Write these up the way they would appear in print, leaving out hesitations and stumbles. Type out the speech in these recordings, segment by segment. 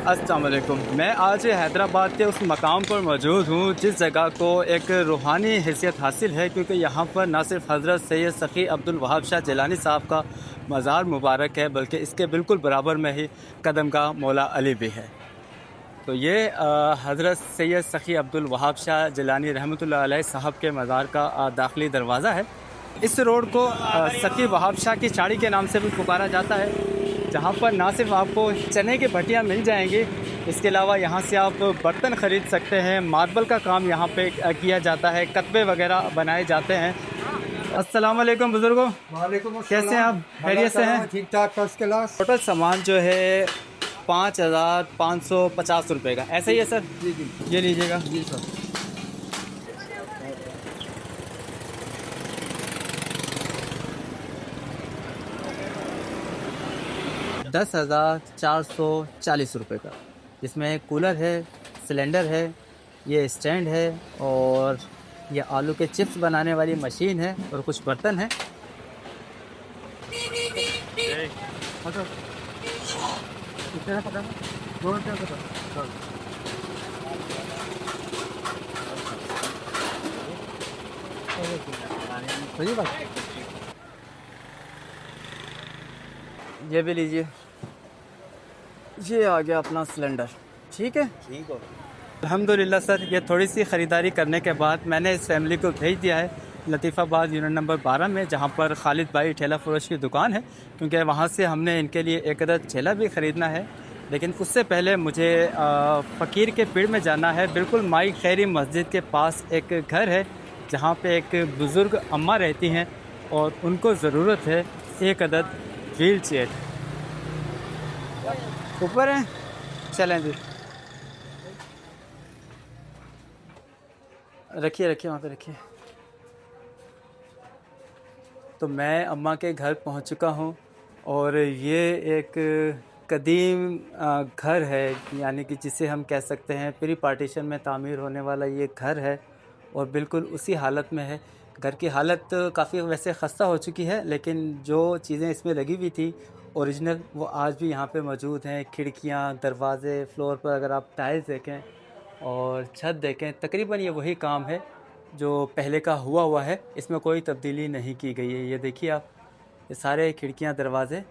अस्सलाम वालेकुम। मैं आज हैदराबाद के उस मकाम पर मौजूद हूँ जिस जगह को एक रूहानी हैसियत हासिल है, क्योंकि यहाँ पर न सिर्फ हज़रत सैयद सखी अब्दुल वहाब शाह जिलानी साहब का मज़ार मुबारक है, बल्कि इसके बिल्कुल बराबर में ही कदमगाह मौला अली भी है। तो ये हज़रत सैयद सखी अब्दुल वहाब शाह जिलानी रहमतुल्लाह अलैह साहब के मज़ार का दाखिली दरवाज़ा है। इस रोड को सखी वहाब शाह की चाड़ी के नाम से भी पुकारा जाता है, जहाँ पर ना सिर्फ आपको चने की भट्टियाँ मिल जाएंगी, इसके अलावा यहाँ से आप बर्तन ख़रीद सकते हैं। मार्बल का काम यहाँ पे किया जाता है, कतबे वगैरह बनाए जाते हैं। अस्सलाम वालेकुम बुज़ुर्गों। वालेकुम, कैसे हैं आप? खैरियत से हैं? ठीक ठाक, फर्स्ट क्लास। टोटल सामान जो है 5,550 रुपये का, ऐसा ही है सर? जी जी ये लीजिएगा। जी सर। 10,440 रुपये का, जिसमें कूलर है, सिलेंडर है, ये स्टैंड है, और ये आलू के चिप्स बनाने वाली मशीन है, और कुछ बर्तन हैं। ये भी लीजिए। ये आ गया अपना सिलेंडर। ठीक है, ठीक हो। अल्हम्दुलिल्लाह सर, ये थोड़ी सी ख़रीदारी करने के बाद मैंने इस फैमिली को भेज दिया है लतीफ़ाबाद यूनिट नंबर 12 में, जहाँ पर खालिद भाई ठेला फरोश की दुकान है, क्योंकि वहाँ से हमने इनके लिए एक अदद ठेला भी ख़रीदना है। लेकिन उससे पहले मुझे फ़कीर के पीर में जाना है। बिल्कुल माई खैरी मस्जिद के पास एक घर है, जहाँ पे एक बुज़ुर्ग अम्मा रहती हैं, और उनको ज़रूरत है एक अदद व्हील चेयर। ऊपर हैं, चलें जी। रखिए रखिए, वहाँ पे रखिए। तो मैं अम्मा के घर पहुँच चुका हूँ, और ये एक कदीम घर है, यानी कि जिसे हम कह सकते हैं प्री पार्टीशन में तामीर होने वाला ये घर है, और बिल्कुल उसी हालत में है। घर की हालत काफ़ी वैसे ख़स्ता हो चुकी है, लेकिन जो चीज़ें इसमें लगी हुई थी ओरिजिनल, वो आज भी यहाँ पे मौजूद हैं। खिड़कियाँ, दरवाज़े, फ्लोर पर अगर आप टाइल्स देखें और छत देखें, तकरीबन ये वही काम है जो पहले का हुआ है। इसमें कोई तब्दीली नहीं की गई है। ये देखिए आप, ये सारे खिड़कियाँ, दरवाज़े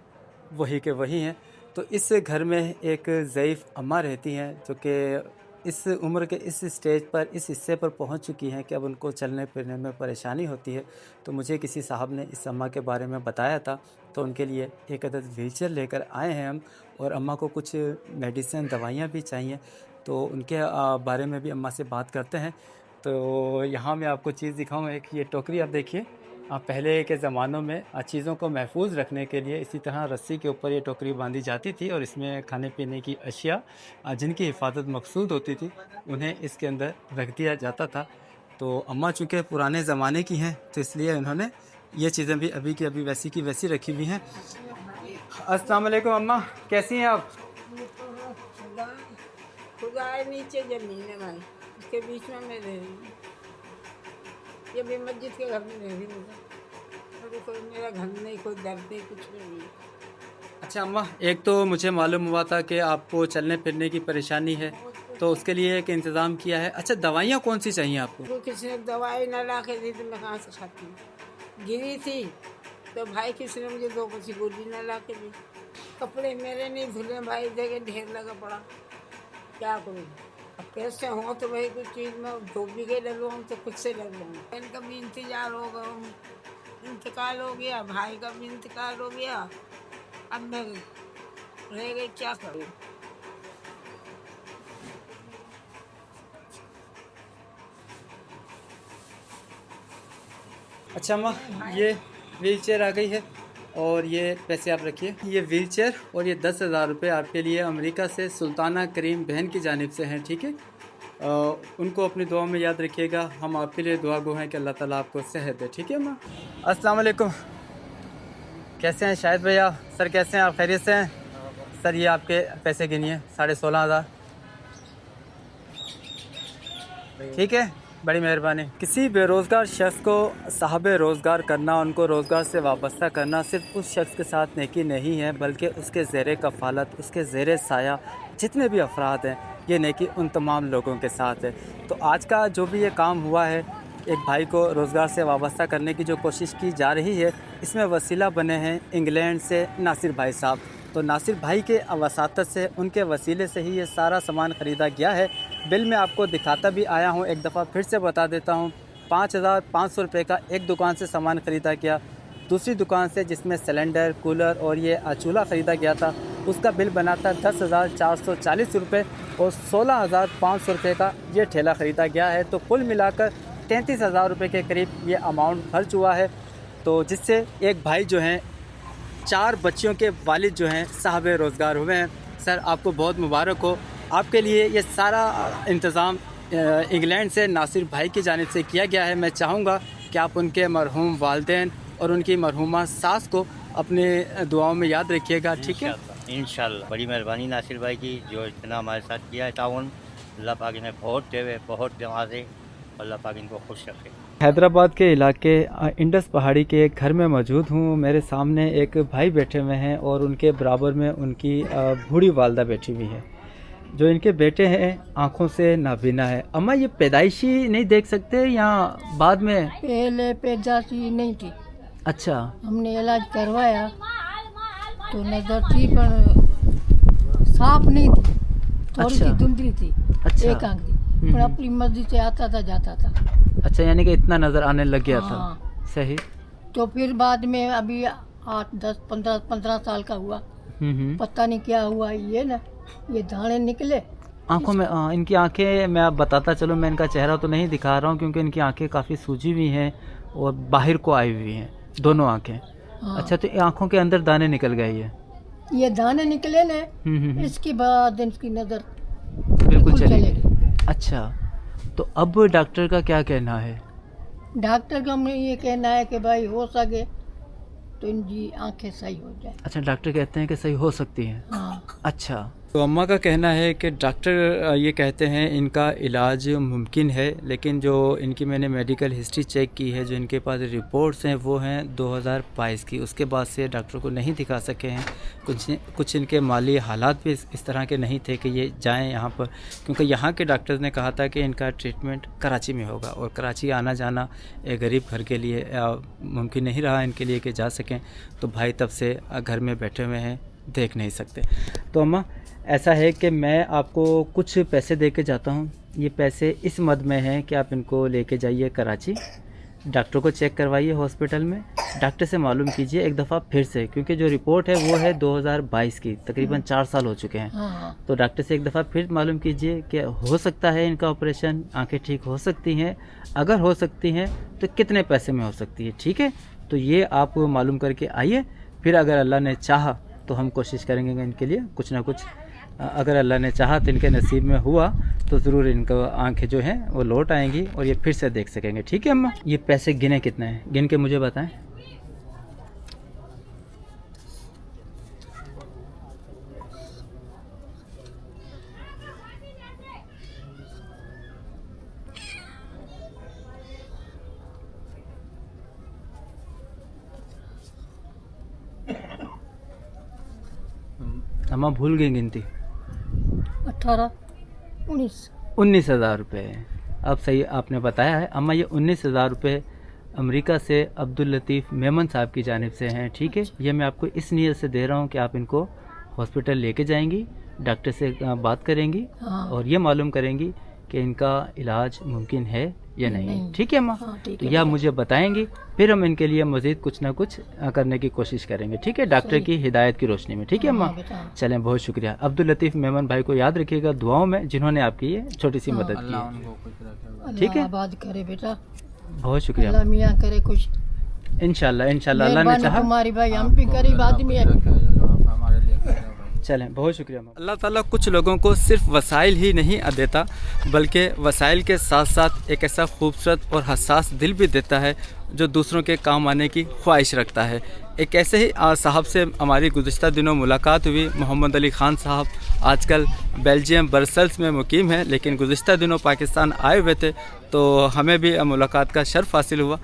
वही के वही हैं। तो इस घर में एक ज़ईफ़ अम्मा रहती हैं, जो कि इस उम्र के इस स्टेज पर, इस हिस्से पर पहुंच चुकी हैं कि अब उनको चलने फिरने में परेशानी होती है। तो मुझे किसी साहब ने इस अम्मा के बारे में बताया था, तो उनके लिए एक अदद व्हीलचेयर लेकर आए हैं हम, और अम्मा को कुछ मेडिसिन, दवाइयाँ भी चाहिए, तो उनके बारे में भी अम्मा से बात करते हैं। तो यहाँ मैं आपको चीज़ दिखाऊँ, एक ये टोकरी आप देखिए। पहले के ज़मानों में चीज़ों को महफूज रखने के लिए इसी तरह रस्सी के ऊपर ये टोकरी बांधी जाती थी, और इसमें खाने पीने की अशिया जिनकी हिफाजत मकसूद होती थी, उन्हें इसके अंदर रख दिया जाता था। तो अम्मा चूँकि पुराने ज़माने की हैं, तो इसलिए उन्होंने ये चीज़ें भी अभी की अभी वैसी की वैसी रखी हुई हैं। अस्सलाम वालेकुम अम्मा, कैसी हैं आप? खुदा है, नीचे जमीन है भाई, उसके बीच में मैं रह रही हूँ। ये भी मस्जिद के घर में रह रही हूँ। अरे कोई मेरा घर नहीं, कोई दर नहीं, कुछ भी नहीं। अच्छा अम्मा, एक तो मुझे मालूम हुआ था कि आपको चलने फिरने की परेशानी है, तो उसके लिए एक इंतज़ाम किया है। अच्छा, दवाइयाँ कौन सी चाहिए आपको? तो किसी ने दवाई ना ला के दी तो मैं कहाँ से खाती हूँ। गिरी थी तो भाई किसी ने मुझे 2 पची गोली ना ला के दी। कपड़े मेरे नहीं धुले भाई, जगह ढेर लगा पड़ा, क्या करूँ। अब पैसे हों तो भाई कुछ चीज़ में धो भी गए लगवाऊँ तो खुद से लगवाऊँ। इनका भी इंतजार हो गया, इंतकाल हो गया, भाई का भी इंतकाल हो गया, अब मैं रह गई, क्या करूँ। अच्छा अम्मा, ये व्हीलचेयर आ गई है, और ये पैसे आप रखिए। ये व्हीलचेयर और ये 10,000 रुपये आपके लिए अमेरिका से सुल्ताना करीम बहन की जानिब से हैं, ठीक है? उनको अपनी दुआ में याद रखिएगा। हम आपके लिए दुआ गो हैं कि अल्लाह ताला आपको सेहत दे, ठीक है अम्मा? अस्सलाम वालेकुम, कैसे हैं शाहिद भैया? सर कैसे हैं आप? खैरियत से हैं? सर ये आपके पैसे गिनिए, 16,500, ठीक है? बड़ी मेहरबानी। किसी बेरोज़गार शख्स को साहब रोज़गार करना, उनको रोज़गार से वाबस्ता करना सिर्फ उस शख्स के साथ नेकी नहीं है, बल्कि उसके ज़ेरे कफ़ालत, उसके ज़ेरे साया जितने भी अफराद हैं, ये नेकी उन तमाम लोगों के साथ है। तो आज का जो भी ये काम हुआ है, एक भाई को रोज़गार से वाबस्ता करने की जो कोशिश की जा रही है, इसमें वसीला बने हैं इंग्लैंड से नासिर भाई साहब। तो नासिर भाई के वसातत से, उनके वसीले से ही ये सारा सामान ख़रीदा गया है। बिल में आपको दिखाता भी आया हूँ, एक दफ़ा फिर से बता देता हूँ। 5,500 रुपये का एक दुकान से सामान ख़रीदा गया, दूसरी दुकान से जिसमें सिलेंडर, कूलर और ये चूल्हा ख़रीदा गया था, उसका बिल बना था 10,440 रुपये और 16,500 रुपये का ये ठेला ख़रीदा गया है। तो कुल मिलाकर 33,000 रुपये के करीब ये अमाउंट खर्च हुआ है। तो जिससे एक भाई जो हैं 4 बच्चियों के वालिद जो हैं साहब रोज़गार हुए हैं। सर आपको बहुत मुबारक हो, आपके लिए ये सारा इंतज़ाम इंग्लैंड से नासिर भाई की जानिब से किया गया है। मैं चाहूँगा कि आप उनके मरहूम वालिदैन और उनकी मरहूमा सास को अपने दुआओं में याद रखिएगा, ठीक है? इंशाल्लाह। बड़ी मेहरबानी नासिर भाई की, जो इतना हमारे साथ किया है ताउन। अल्लाह पाक इन्हें बहुत देवे, बहुत नवाजे, अल्लाह पाक इनको खुश रखे। हैदराबाद के इलाके इंडस पहाड़ी के एक घर में मौजूद हूँ। मेरे सामने एक भाई बैठे हुए हैं और उनके बराबर में उनकी बूढ़ी वालदा बैठी हुई है। जो इनके बेटे हैं आँखों से नाबीना है। अम्मा ये पैदाइशी नहीं देख सकते या बाद में? पहले पैदाइशी नहीं थी। अच्छा, हमने इलाज करवाया तो नजर थी पर साफ नहीं थी, थोड़ी सी धुंधली थी। अच्छा। एक आंख थी पर अपनी मर्जी से आता था जाता था। अच्छा, यानी कि इतना नज़र आने लग गया था। हाँ। सही। तो फिर बाद में अभी 8, 10, 15 साल का हुआ, पता नहीं क्या हुआ, ये ना ये दाने निकले आंखों में। इनकी आंखें, मैं आप बताता चलो, मैं इनका चेहरा तो नहीं दिखा रहा हूँ क्योंकि इनकी आंखें काफ़ी सूजी हुई हैं और बाहर को आई हुई हैं दोनों आंखें। हाँ। अच्छा, तो ये आंखों के अंदर दाने निकल गए ये दाने निकले ने, इसके बाद इनकी नजर बिल्कुल चली चली गई। अच्छा, तो अब डॉक्टर का क्या कहना है? डॉक्टर का हमें ये कहना है कि भाई हो सके तो इनकी आंखें सही हो जाए। अच्छा, डॉक्टर कहते हैं कि सही हो सकती हैं। हाँ। अच्छा, तो अम्मा का कहना है कि डॉक्टर ये कहते हैं इनका इलाज मुमकिन है, लेकिन जो इनकी मैंने मेडिकल हिस्ट्री चेक की है, जो इनके पास रिपोर्ट्स हैं वो हैं 2022 की। उसके बाद से डॉक्टर को नहीं दिखा सके हैं। कुछ इनके माली हालात भी इस तरह के नहीं थे कि ये जाएं यहाँ पर, क्योंकि यहाँ के डॉक्टर्स ने कहा था कि इनका ट्रीटमेंट कराची में होगा और कराची आना जाना एक गरीब घर के लिए मुमकिन नहीं रहा इनके लिए कि जा सकें। तो भाई तब से घर में बैठे हुए हैं, देख नहीं सकते। तो अम्मा ऐसा है कि मैं आपको कुछ पैसे दे के जाता हूँ। ये पैसे इस मद में हैं कि आप इनको लेके जाइए कराची, डॉक्टर को चेक करवाइए हॉस्पिटल में, डॉक्टर से मालूम कीजिए एक दफ़ा फिर से, क्योंकि जो रिपोर्ट है वो है 2022 की, तकरीबन 4 साल हो चुके हैं। हाँ। तो डॉक्टर से एक दफ़ा फिर मालूम कीजिए कि हो सकता है इनका ऑपरेशन, आंखें ठीक हो सकती हैं। अगर हो सकती हैं तो कितने पैसे में हो सकती है, ठीक है? तो ये आप मालूम करके आइए। फिर अगर अल्लाह ने चाहा तो हम कोशिश करेंगे कि इनके लिए कुछ ना कुछ, अगर अल्लाह ने चाहा तो इनके नसीब में हुआ तो ज़रूर इनको आंखें जो हैं वो लौट आएंगी और ये फिर से देख सकेंगे, ठीक है अम्मा? ये पैसे गिने कितने हैं, गिन के मुझे बताएं। अम्मा भूल गई गिनती। 18, 19,000 रुपये। अब सही आपने बताया है अम्मा, ये 19,000 रुपये अमेरिका से अब्दुल लतीफ़ मेमन साहब की जानिब से हैं, ठीक है? ये मैं आपको इस नीयत से दे रहा हूँ कि आप इनको हॉस्पिटल लेके जाएंगी, डॉक्टर से बात करेंगी। हाँ। और ये मालूम करेंगी कि इनका इलाज मुमकिन है या नहीं, ठीक है अम्मा? हाँ, ठीक तो है। यह मुझे बताएंगी, फिर हम इनके लिए मज़ीद कुछ ना कुछ करने की कोशिश करेंगे, ठीक है? डॉक्टर की हिदायत की रोशनी में, ठीक है अम्मा? हाँ, बेटा। चलें, बहुत शुक्रिया। अब्दुल लतीफ़ मेमन भाई को याद रखिएगा दुआओं में, जिन्होंने आपकी ये छोटी सी मदद की है, ठीक है? अल्लाह आबाद करे बेटा, बहुत शुक्रिया। अल्लाह मियाँ करे कुछ। इंशाल्लाह इंशाल्लाह अल्लाह ने मेहरबानी चाहा। तुम्हारी भाई, हम भी गरीब आदमी है। चलें, बहुत शुक्रिया। अल्लाह ताला कुछ लोगों को सिर्फ वसाइल ही नहीं देता, बल्कि वसाइल के साथ साथ एक ऐसा खूबसूरत और हसास दिल भी देता है जो दूसरों के काम आने की ख्वाहिश रखता है। एक ऐसे ही साहब से हमारी गुज़िश्ता दिनों मुलाकात हुई। मोहम्मद अली ख़ान साहब आजकल बेल्जियम ब्रसेल्स में मुकीम हैं, लेकिन गुज़िश्ता दिनों पाकिस्तान आए हुए थे, तो हमें भी मुलाकात का शर्फ़ हासिल हुआ।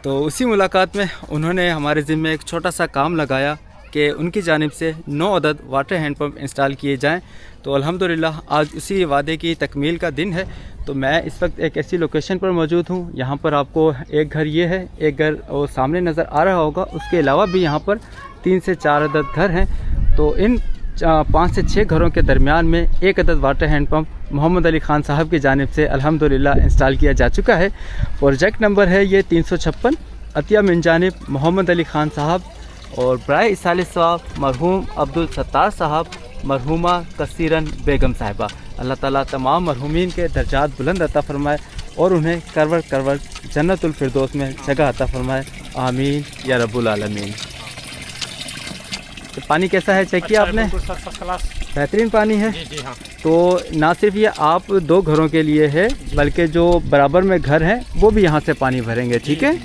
तो उसी मुलाकात में उन्होंने हमारे ज़िम्मे एक छोटा सा काम लगाया कि उनकी जानिब से 9 अदद वाटर हैंड पंप इंस्टॉल किए जाएं। तो अल्हम्दुलिल्लाह आज उसी वादे की तकमील का दिन है। तो मैं इस वक्त एक ऐसी लोकेशन पर मौजूद हूँ, यहाँ पर आपको एक घर ये है, एक घर वो सामने नज़र आ रहा होगा, उसके अलावा भी यहाँ पर 3 से 4 अदद घर हैं। तो इन 5 से 6 घरों के दरमियान में एक अदद water hand pump Mohammad Ali Khan साहब की जानिब से अल्हम्दुलिल्लाह इंस्टॉल किया जा चुका है। प्रोजेक्ट नंबर है ये 356, अतिया मिन जानिब मोहम्मद अली ख़ान साहब और बराए इसाले सवाब मरहूम अब्दुल सत्तार साहब, मरहूमा कसीरन बेगम साहिबा। अल्लाह ताला तमाम मरहूमीन के दर्जात बुलंद अता फ़रमाए और उन्हें करवट करवट जन्नतुल फिरदौस में जगह अता फ़रमाए, आमीन या रब्बुल आलमीन। तो पानी कैसा है चेक किया आपने? बेहतरीन पानी है। जी हाँ। तो ना सिर्फ ये आप 2 घरों के लिए है, बल्कि जो बराबर में घर हैं वो भी यहाँ से पानी भरेंगे, ठीक है?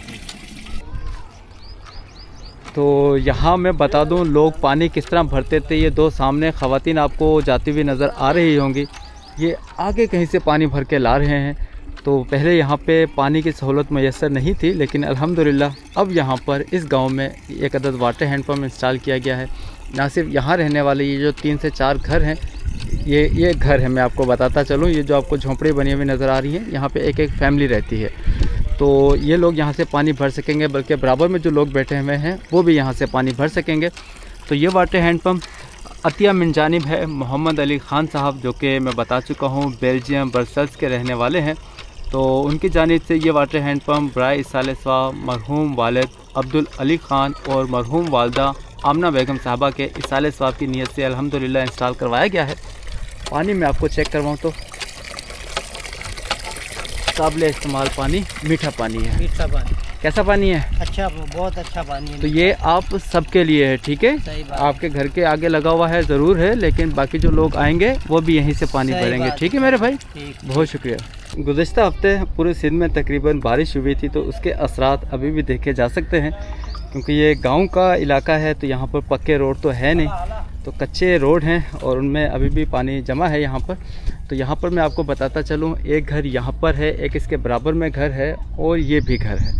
तो यहाँ मैं बता दूँ लोग पानी किस तरह भरते थे। ये 2 सामने ख़वातीन आपको जाती हुई नज़र आ रही होंगी, ये आगे कहीं से पानी भर के ला रहे हैं। तो पहले यहाँ पे पानी की सहूलत मैसर नहीं थी, लेकिन अल्हम्दुलिल्लाह अब यहाँ पर इस गांव में एक अदद वाटर हैंड पंप इंस्टॉल किया गया है। ना सिर्फ यहाँ रहने वाले ये जो 3 से 4 घर हैं, ये घर है, मैं आपको बताता चलूँ, ये जो आपको झोंपड़ी बनी हुई नज़र आ रही है, यहाँ पे एक फैमिली रहती है। तो ये लोग यहाँ से पानी भर सकेंगे, बल्कि बराबर में जो लोग बैठे हुए हैं वो भी यहाँ से पानी भर सकेंगे। तो ये वाटर हैंड पंप अतिया मिन जानिब है मोहम्मद अली ख़ान साहब, जो कि मैं बता चुका हूँ बेल्जियम ब्रसेल्स के रहने वाले हैं। तो उनकी जानिब से ये वाटर हैंड पंप बराए इसाले सवाब मरहूम वालिद अब्दुल अली ख़ान और मरहूम वालदा आमना बेगम साहबा के इसाले सवाब की नीयत से अल्हम्दुलिल्लाह इंस्टॉल करवाया गया है। पानी मैं आपको चेक करवाऊँ तो काबिल इस्तेमाल पानी, मीठा पानी है। मीठा पानी कैसा पानी है? अच्छा, बहुत अच्छा पानी है। तो ये आप सबके लिए है, ठीक है? सही बात। आपके घर के आगे लगा हुआ है ज़रूर है, लेकिन बाकी जो लोग आएंगे वो भी यहीं से पानी भरेंगे, ठीक है मेरे भाई? बहुत शुक्रिया। गुज़िश्ता हफ्ते पूरे सिंध में तकरीबन बारिश हुई थी, तो उसके असरात अभी भी देखे जा सकते हैं, क्योंकि ये गाँव का इलाका है। तो यहाँ पर पक्के रोड तो है नहीं, तो कच्चे रोड हैं और उनमें अभी भी पानी जमा है यहाँ पर। तो यहाँ पर मैं आपको बताता चलूँ, एक घर यहाँ पर है, एक इसके बराबर में घर है और ये भी घर है।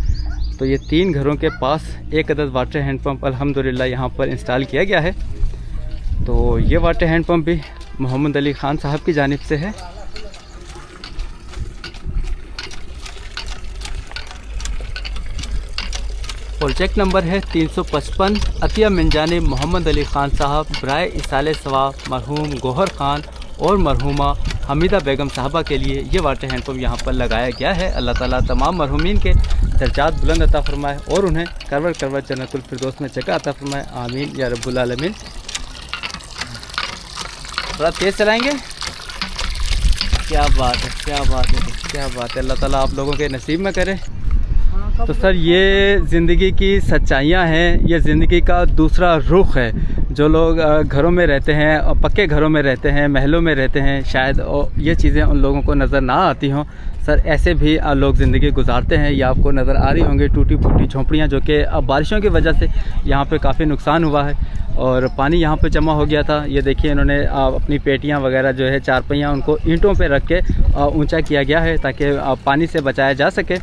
तो ये 3 घरों के पास एक अदद वाटर हैंड पंप अल्हम्दुलिल्लाह यहाँ पर इंस्टॉल किया गया है। तो ये वाटर हैंड पंप भी मोहम्मद अली ख़ान साहब की जानिब से है। प्रोजेक्ट नंबर है 355, अतिया मिन जानिब मोहम्मद अली ख़ान साहब, बराए इसाले सवाब मरहूम गोहर ख़ान और मरहूमा हमीदा बेगम साहबा के लिए ये वाटर हैंड पंप यहाँ पर लगाया गया है। अल्लाह ताला तमाम मरहूमीन के दर्जात बुलंद अता फ़रमाए और उन्हें करवट करवट जन्नतुल फिरदौस में जगह अता फ़रमाए, आमीन या रब्बुल आलमीन। थोड़ा तेज़ चलाएँगे। क्या बात है, क्या बात है, क्या बात है। अल्लाह ताला आप लोगों के नसीब में करे। तो सर ये ज़िंदगी की सच्चाइयाँ हैं, ये ज़िंदगी का दूसरा रुख है। जो लोग घरों में रहते हैं, पक्के घरों में रहते हैं, महलों में रहते हैं, शायद ये चीज़ें उन लोगों को नज़र ना आती हों। सर ऐसे भी लोग ज़िंदगी गुजारते हैं। ये आपको नज़र आ रही होंगी टूटी फूटी झोंपड़ियाँ, जो कि अब बारिशों की वजह से यहाँ पे काफ़ी नुकसान हुआ है और पानी यहाँ पे जमा हो गया था। ये देखिए इन्होंने अपनी पेटियाँ वगैरह जो है, चारपहियाँ, उनको ईंटों पे रख के ऊंचा किया गया है ताकि पानी से बचाया जा सके।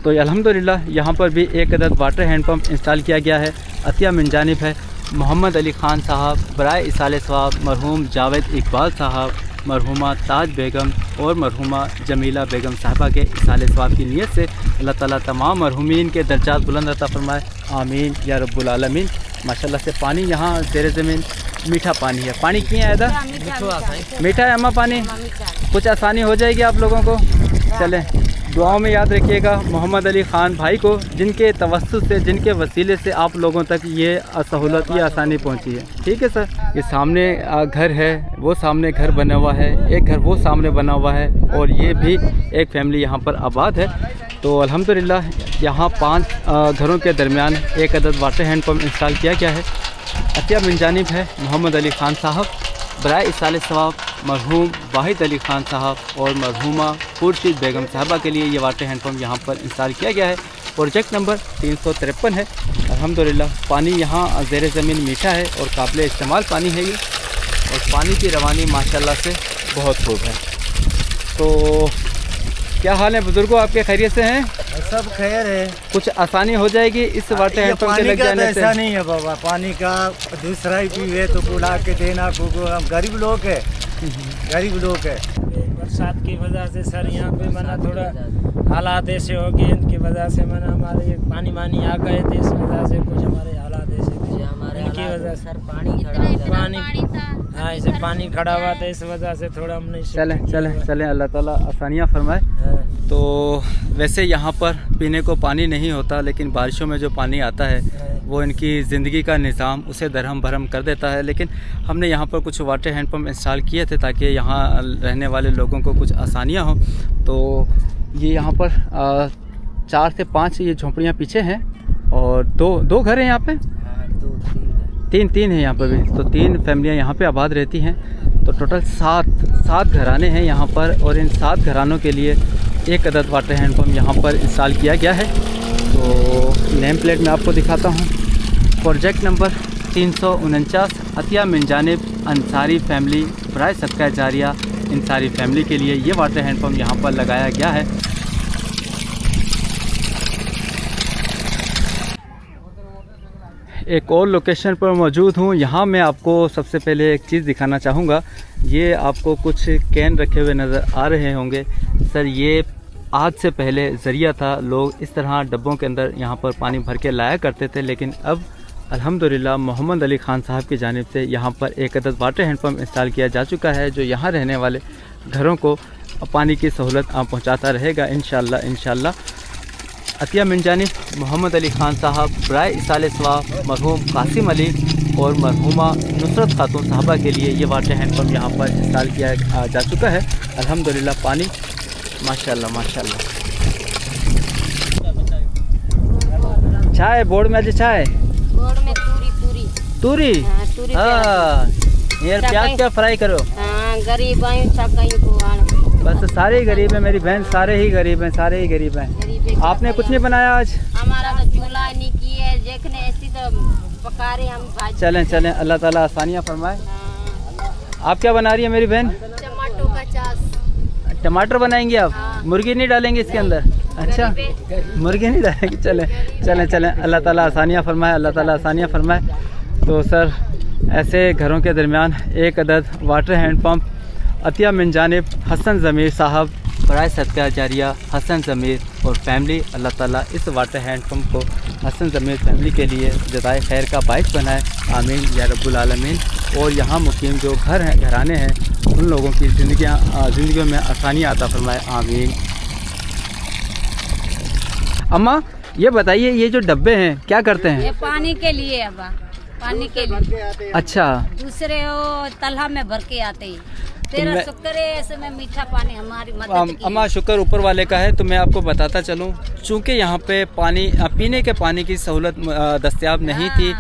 तो अल्हम्दुलिल्लाह यहाँ पर भी एक अदद वाटर हैंड पंप इंस्टॉल किया गया है। अतिया मिन जानिब है मोहम्मद अली ख़ान साहब, बराए इसाले सवाब मरहूम जावेद इकबाल साहब, मरहूमा ताज बेगम और मरहूमा जमीला बेगम साहबा के इसाले सवाब की नीयत से अल्लाह ताला तमाम मरहूमीन के दर्जात बुलंद अता फ़रमाए, आमीन या रब्बुल आलमीन। माशाल्लाह से पानी यहाँ ज़ेरे ज़मीन मीठा पानी है। पानी किया है इधर? मीठा है अम्मा पानी? कुछ आसानी हो जाएगी आप लोगों को। चलें, दुआओं में याद रखिएगा मोहम्मद अली ख़ान भाई को, जिनके तवस्सुत से, जिनके वसीले से आप लोगों तक ये सहूलत, ये आसानी पहुंची है। ठीक है सर। ये सामने घर है, वो सामने घर बना हुआ है, एक घर वो सामने बना हुआ है और ये भी एक फैमिली यहाँ पर आबाद है। तो अल्हम्दुलिल्लाह यहाँ 5 घरों के दरमियान एक अदद वाटर हैंड पंप इंस्टॉल किया गया है। अतिया मिन जानिब है मोहम्मद अली ख़ान साहब, बराए इसाले सवाब मरहूम वाहिद अली ख़ान साहब और मरहूमा खुर्शीद बेगम साहबा के लिए ये वाटर हैंड पंप यहाँ पर इंस्टॉल किया गया है। प्रोजेक्ट नंबर 353 है। अल्हम्दुलिल्लाह पानी यहाँ ज़ेर ज़मीन मीठा है और काबिल इस्तेमाल पानी है ये, और पानी की रवानी माशाल्लाह से बहुत खूब है। तो क्या हाल है बुजुर्गों, आपके खैरियत से हैं? सब खैर है। कुछ आसानी हो जाएगी इस वाटर हैंडपम्प के लग जाने से? ऐसा नहीं है बाबा, पानी का दूसरा ही पीवे तो बुला के देना को, हम गरीब लोग है, गरीब लोग है। बरसात की वजह से सर यहाँ पे मना थोड़ा हालात ऐसे हो गए, इनकी वजह से मना हमारे पानी आ गए थे, इस वजह से कुछ हमारे हालात ऐसे थे, इनकी वजह से पानी हाँ इसे पानी खड़ा हुआ था, इस वजह से थोड़ा हमने चलें अल्लाह ताला आसानियाँ फरमाए। तो वैसे यहाँ पर पीने को पानी नहीं होता, लेकिन बारिशों में जो पानी आता है वो इनकी ज़िंदगी का निज़ाम उसे दरहम भरम कर देता है। लेकिन हमने यहाँ पर कुछ वाटर हैंडपम्प इंस्टॉल किए थे ताकि यहाँ रहने वाले लोगों को कुछ आसानियाँ हों। तो ये यहाँ पर 4 से 5 ये झोंपड़ियाँ पीछे हैं और दो घर हैं यहाँ पे, तीन है यहाँ पर भी। तो 3 फैमिलियाँ यहाँ पे आबाद रहती हैं। तो टोटल 7 घराने हैं यहाँ पर, और इन 7 घरानों के लिए 1 अदद वाटर हैंडपम्प यहाँ पर इंस्टॉल किया गया है। तो नेम प्लेट में आपको दिखाता हूँ। प्रोजेक्ट नंबर 349 अतिया मिन जानिब अंसारी फैमिली बराए सदका जारिया, इन सारी फैमिली के लिए ये वाटर हैंडपम्प यहाँ पर लगाया गया है। एक और लोकेशन पर मौजूद हूँ। यहाँ मैं आपको सबसे पहले एक चीज़ दिखाना चाहूँगा। ये आपको कुछ कैन रखे हुए नज़र आ रहे होंगे। सर ये आज से पहले ज़रिया था, लोग इस तरह डब्बों के अंदर यहाँ पर पानी भर के लाया करते थे, लेकिन अब अल्हम्दुलिल्लाह मोहम्मद अली ख़ान साहब की जानिब से यहाँ पर 1 अदद वाटर हैंडपम्प इंस्टॉल किया जा चुका है, जो यहाँ रहने वाले घरों को पानी की सहूलत पहुँचाता रहेगा इंशाअल्लाह। अतिया मिन जानिब मोहम्मद अली ख़ान साहब बराए इसाले सवाब मरहूम कासिम अली और मरहूमा नुसरत खातून साहबा के लिए ये वाटर हैंडपम्प यहाँ पर इंस्टॉल किया जा चुका है। अल्हम्दुलिल्लाह पानी माशाल्लाह। चाय बोर्ड में आज चाय बोर्ड में तूरी यार प्याज क्या फ्राई करो। गरीब बस सारे ही गरीब हैं, मेरी बहन सारे ही गरीब हैं। आपने कुछ नहीं बनाया आज? हमारा तो चूल्हा नहीं किए, देखने ऐसी तो पका रहे हम भाजी। चलें अल्लाह ताला आसानियाँ फरमाए। आप क्या बना रही है मेरी बहन? टमाटो का चास। टमाटर बनाएंगे आप? मुर्गी नहीं डालेंगे इसके अंदर? अच्छा मुर्गी नहीं डालेंगे। चलें अल्लाह ताला आसानियाँ फरमाए। तो सर ऐसे घरों के दरमियान 1 अदद वाटर हैंडपम्प अतिया मिन जानिब हसन ज़मीर साहब बराए सदका जारिया, हसन ज़मीर और फैमिली, अल्लाह ताला इस वाटर हैंडपम्प को हसन ज़मीर फैमिली के लिए जज़ाए खैर का बाइस बनाए, आमीन या रब्बुल आलमीन। और यहाँ मुकीम जो घराने हैं उन लोगों की ज़िंदगियों में आसानी अता फरमाए, आमीन। अम्मा ये बताइए, ये जो डब्बे हैं क्या करते हैं? ये पानी के लिए अब्बा, पानी के लिए। अच्छा दूसरे वो तलहा में भर के आते हैं। तेरा शुक्र है ऐसे में मीठा पानी हमारी मदद की। अम्मा शुक्र ऊपर वाले का है। तो मैं आपको बताता चलूँ, चूँकि यहाँ पे पानी पीने के पानी की सहूलत दस्तयाब नहीं थी,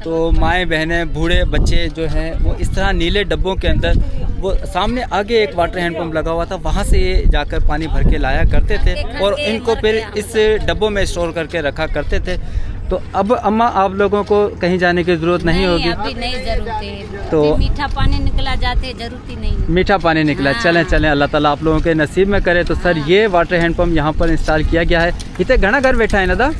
तो माएँ बहनें बूढ़े बच्चे जो हैं वो इस तरह नीले डब्बों के अंदर, वो सामने आगे एक वाटर हैंडपम्प लगा हुआ था, वहाँ से ये जाकर पानी भर के लाया करते थे और इनको फिर इस डब्बों में स्टोर करके रखा करते थे। तो अब अम्मा आप लोगों को कहीं जाने की ज़रूरत नहीं होगी। अभी नहीं जरूरत है, तो मीठा पानी निकला जाते जरूरत ही नहीं। मीठा पानी निकला। चलें अल्लाह ताला आप लोगों के नसीब में करे। तो सर ये वाटर हैंडपम्प यहाँ पर इंस्टॉल किया गया है। इतने घना घर बैठा है ना दा?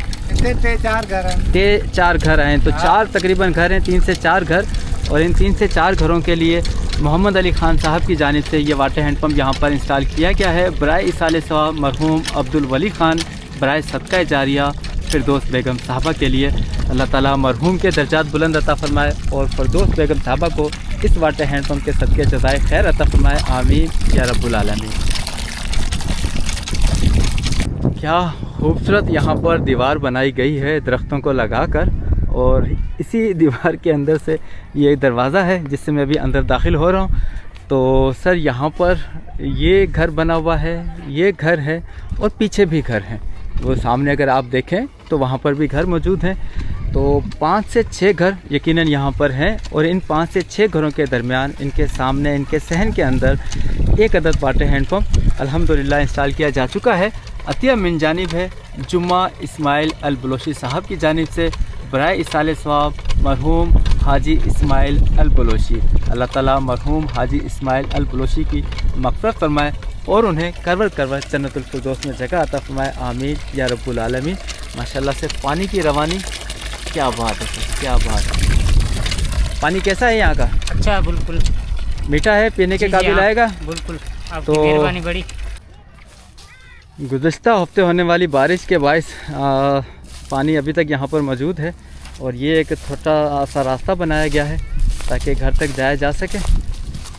4 घर हैं। तो 4 तकरीबन घर हैं, 3 से 4 घर। और इन 3 से 4 घरों के लिए मोहम्मद अली ख़ान साहब की जानिब से ये वाटर हैंडपम्प यहाँ पर इंस्टॉल किया गया है बराए इसाले सवाब मरहूम अब्दुल वली ख़ान बराए सदका जारिया फिरदौस बेगम साहबा के लिए। अल्लाह ताला मरहूम के दर्जात बुलंद अता फरमाए और फिरदौस बेगम साहबा को इस वाटर हैंडपम्प के सदके जज़ाए खैर अता फरमाए, आमीन या रब्बुल आलमीन। क्या खूबसूरत यहाँ पर दीवार बनाई गई है दरख्तों को लगाकर, और इसी दीवार के अंदर से ये दरवाज़ा है जिससे मैं अभी अंदर दाखिल हो रहा हूँ। तो सर यहाँ पर ये घर बना हुआ है, ये घर है और पीछे भी घर हैं। वो सामने अगर आप देखें तो वहाँ पर भी घर मौजूद हैं। तो 5 से 6 घर यकीनन यहाँ पर हैं, और इन 5 से 6 घरों के दरमियान इनके सामने इनके सहन के अंदर 1 अदद वाटर हैंडपम्प अल्हम्दुलिल्लाह इंस्टॉल किया जा चुका है। अतिया मिन जानिब है जुम्मा इस्माइल अल बलोशी साहब की जानिब से बराए इसाले सवाब मरहूम हाजी इस्माइल अल बलोशी। अल्लाह ताला मरहूम हाजी इस्माइल अल बलोशी की मग़फ़िरत फरमाए और उन्हें करवर करवर जन्नतुल फिरदौस में जगह अता फरमाए। आमीन या रब्बुल आलमीन। माशाल्लाह से पानी की रवानी, क्या बात है सर, क्या बात है। पानी कैसा है यहाँ का? अच्छा, बिल्कुल मीठा है, पीने के काबिल आएगा? बिल्कुल, आपकी तो मेहरबानी बड़ी। गुज़श्ता हफ्ते होने वाली बारिश के बायस पानी अभी तक यहाँ पर मौजूद है और ये एक छोटा सा रास्ता बनाया गया है ताकि घर तक जाया जा सके।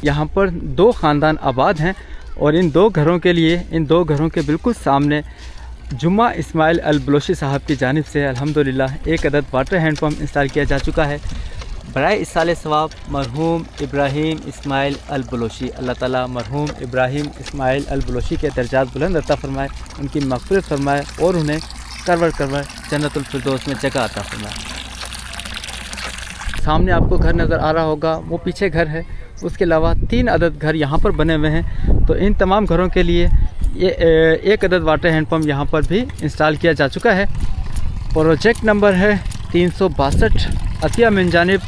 यहाँ पर 2 ख़ानदान आबाद हैं और इन 2 घरों के लिए, इन 2 घरों के बिल्कुल सामने जुम्मा इस्माइल अल बलोशी साहब की जानिब से अल्हम्दुलिल्लाह एक अदद वाटर हैंड पम्प इंस्टॉल किया जा चुका है बराए इसाले सवाब मरहूम इब्राहीम इस्माइल अल बलोशी। अल्लाह ताला मरहूम इब्राहीम इस्माइल अल बलोशी के दर्जात बुलंद अता फरमाए, उनकी मग़फ़िरत फरमाए और उन्हें करवर करवर जन्नतुल फिरदौस में जगह अता फरमाए। सामने आपको घर नज़र आ रहा होगा, वो पीछे घर है। उसके अलावा 3 अदद घर यहाँ पर बने हुए हैं। तो इन तमाम घरों के लिए ये एक अदद वाटर हैंड पम्प यहाँ पर भी इंस्टॉल किया जा चुका है। प्रोजेक्ट नंबर है 362 अतिया मिन जानिब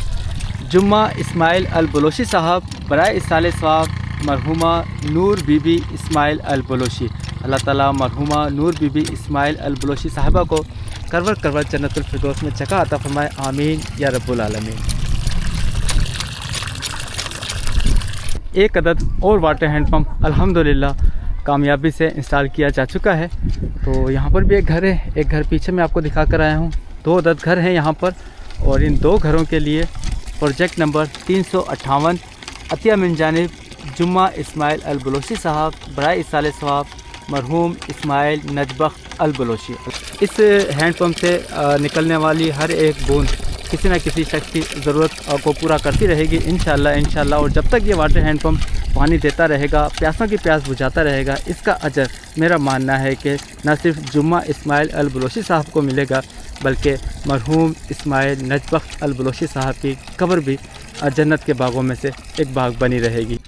जुम्मा इस्माइल अल बलोशी साहब बराए इसाले सवाब मरहुमा नूर बीबी इस्माइल अल बलोशी। अल्लाह ताला मरहुमा नूर बीबी इस्माइल अल बलोशी साहिबा को करवर करवर जन्नतुल फिरदौस में जगह अता फरमाए। आमीन या रब्बुल आलमीन। एक अदद और वाटर हैंड पम्प अल्हम्दुलिल्लाह कामयाबी से इंस्टॉल किया जा चुका है। तो यहाँ पर भी एक घर है, एक घर पीछे मैं आपको दिखा कर आया हूँ। 2 अदद घर हैं यहाँ पर और इन 2 घरों के लिए प्रोजेक्ट नंबर 358 अतिया मिन जानिब जुम्मा इस्माइल अल बलोशी साहब बराए इसाले सवाब मरहूम इस्माइल नजबख्त अल बलोशी। इस हैंड पम्प से निकलने वाली हर एक बूंद किसी न किसी शख्स की ज़रूरत को पूरा करती रहेगी इंशाल्लाह। और जब तक ये वाटर हैंड पम्प पानी देता रहेगा, प्यासों की प्यास बुझाता रहेगा, इसका अजर मेरा मानना है कि न सिर्फ जुम्मा इस्माइल अल बलोशी साहब को मिलेगा बल्कि मरहूम इस्माइल नजबख्त अल बलोशी साहब की कब्र भी जन्नत के बागों में से एक बाग बनी रहेगी।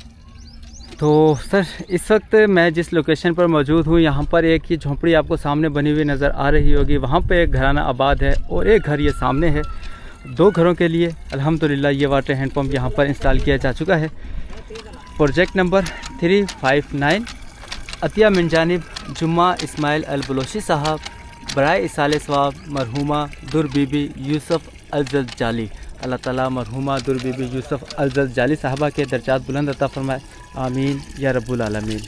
तो सर, इस वक्त मैं जिस लोकेशन पर मौजूद हूँ यहाँ पर एक ये झोंपड़ी आपको सामने बनी हुई नज़र आ रही होगी। वहाँ पे एक घराना आबाद है और एक घर ये सामने है। 2 घरों के लिए अल्हम्दुलिल्लाह ये वाटर हैंड पम्प यहाँ पर इंस्टॉल किया जा चुका है। प्रोजेक्ट नंबर 359 अतिया मिन जानिब जुम्मा इस्माइल अल बलोशी साहब बराए इसाले सवाब मरहुमा दुर बीबी यूसुफ अल जजाली। अल्लाह ताला मरहुमा दुर बीबी यूसुफ अल जजाली साहबा के दर्जात बुलंद अता फरमाए। आमीन या रब्बुल आलमीन।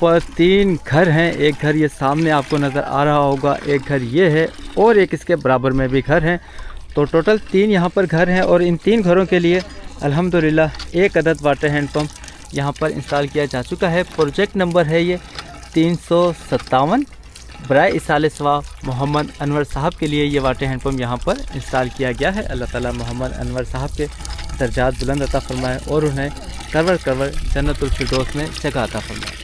पर 3 घर हैं। एक घर ये सामने आपको नज़र आ रहा होगा, एक घर ये है और एक इसके बराबर में भी घर हैं। तो टोटल 3 यहाँ पर घर हैं और इन 3 घरों के लिए अल्हम्दुलिल्लाह एक अदद वाटर हैंड पम्प यहाँ पर इंस्टॉल किया जा चुका है। प्रोजेक्ट नंबर है ये 357 बराए इसाले सवाब मोहम्मद अनवर साहब के लिए ये वाटर हैंड पम्प यहाँ पर इंस्टॉल किया गया है। अल्लाह ताला मोहम्मद अनवर साहब के दर्जात बुलंद अता फरमाए और उन्हें करवर करवर जन्नतुल फिरदौस में जगह अता फरमाए।